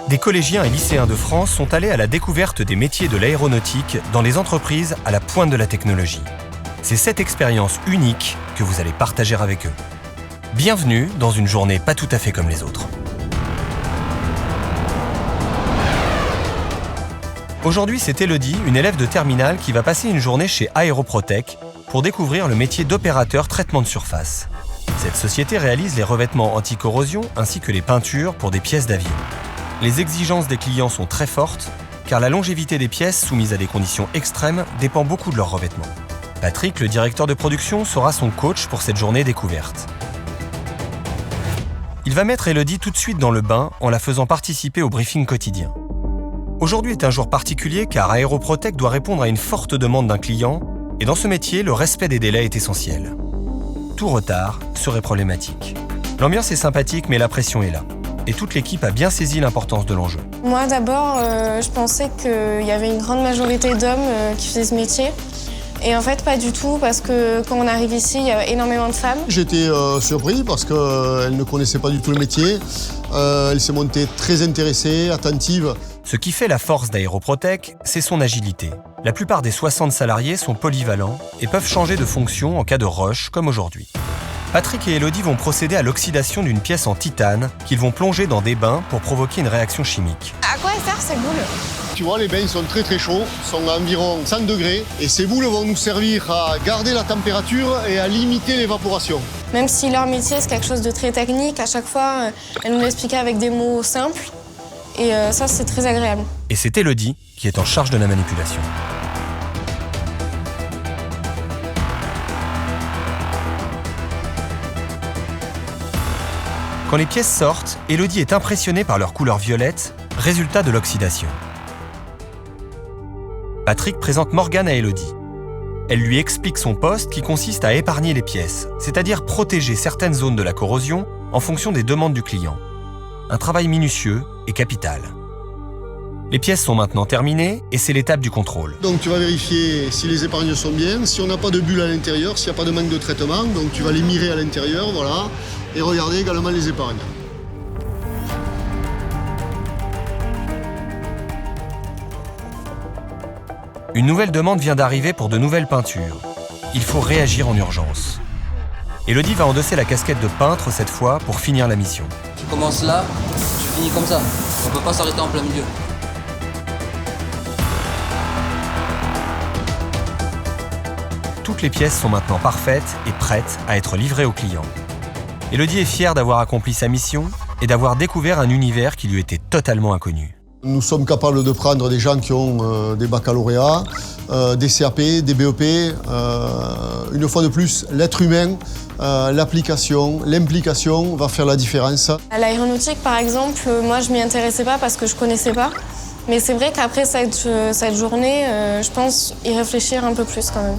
Des collégiens et lycéens de France sont allés à la découverte des métiers de l'aéronautique dans les entreprises à la pointe de la technologie. C'est cette expérience unique que vous allez partager avec eux. Bienvenue dans une journée pas tout à fait comme les autres. Aujourd'hui, c'est Elodie, une élève de terminale qui va passer une journée chez Aéroprotec pour découvrir le métier d'opérateur traitement de surface. Cette société réalise les revêtements anti-corrosion ainsi que les peintures pour des pièces d'avion. Les exigences des clients sont très fortes car la longévité des pièces soumises à des conditions extrêmes dépend beaucoup de leur revêtement. Patrick, le directeur de production, sera son coach pour cette journée découverte. Il va mettre Elodie tout de suite dans le bain en la faisant participer au briefing quotidien. Aujourd'hui est un jour particulier car Aéroprotec doit répondre à une forte demande d'un client et dans ce métier, le respect des délais est essentiel. Tout retard serait problématique. L'ambiance est sympathique mais la pression est là. Et toute l'équipe a bien saisi l'importance de l'enjeu. Moi d'abord, je pensais qu'il y avait une grande majorité d'hommes qui faisaient ce métier. Et en fait, pas du tout, parce que quand on arrive ici, il y a énormément de femmes. J'étais surpris parce qu'elle ne connaissait pas du tout le métier. Elle s'est montrée très intéressée, attentive. Ce qui fait la force d'Aéroprotec, c'est son agilité. La plupart des 60 salariés sont polyvalents et peuvent changer de fonction en cas de rush, comme aujourd'hui. Patrick et Elodie vont procéder à l'oxydation d'une pièce en titane qu'ils vont plonger dans des bains pour provoquer une réaction chimique. À quoi elles servent ces boules? Tu vois, les bains sont très chauds, sont à environ 100 degrés. Et ces boules vont nous servir à garder la température et à limiter l'évaporation. Même si leur métier, c'est quelque chose de très technique, à chaque fois, elles nous l'expliquaient avec des mots simples. Et ça, c'est très agréable. Et c'est Elodie qui est en charge de la manipulation. Quand les pièces sortent, Elodie est impressionnée par leur couleur violette, résultat de l'oxydation. Patrick présente Morgane à Elodie. Elle lui explique son poste qui consiste à épargner les pièces, c'est-à-dire protéger certaines zones de la corrosion en fonction des demandes du client. Un travail minutieux et capital. Les pièces sont maintenant terminées et c'est l'étape du contrôle. Donc tu vas vérifier si les épargnes sont bien, si on n'a pas de bulles à l'intérieur, s'il n'y a pas de manque de traitement. Donc tu vas les mirer à l'intérieur, voilà. Et regarder également les épargnes. Une nouvelle demande vient d'arriver pour de nouvelles peintures. Il faut réagir en urgence. Elodie va endosser la casquette de peintre cette fois pour finir la mission. Tu commences là, tu finis comme ça. On peut pas s'arrêter en plein milieu. Toutes les pièces sont maintenant parfaites et prêtes à être livrées au client. Elodie est fière d'avoir accompli sa mission et d'avoir découvert un univers qui lui était totalement inconnu. Nous sommes capables de prendre des gens qui ont des baccalauréats, des CAP, des BEP. Une fois de plus, l'être humain, l'application, l'implication va faire la différence. À l'aéronautique, par exemple, moi, je m'y intéressais pas parce que je connaissais pas. Mais c'est vrai qu'après cette journée, je pense y réfléchir un peu plus quand même.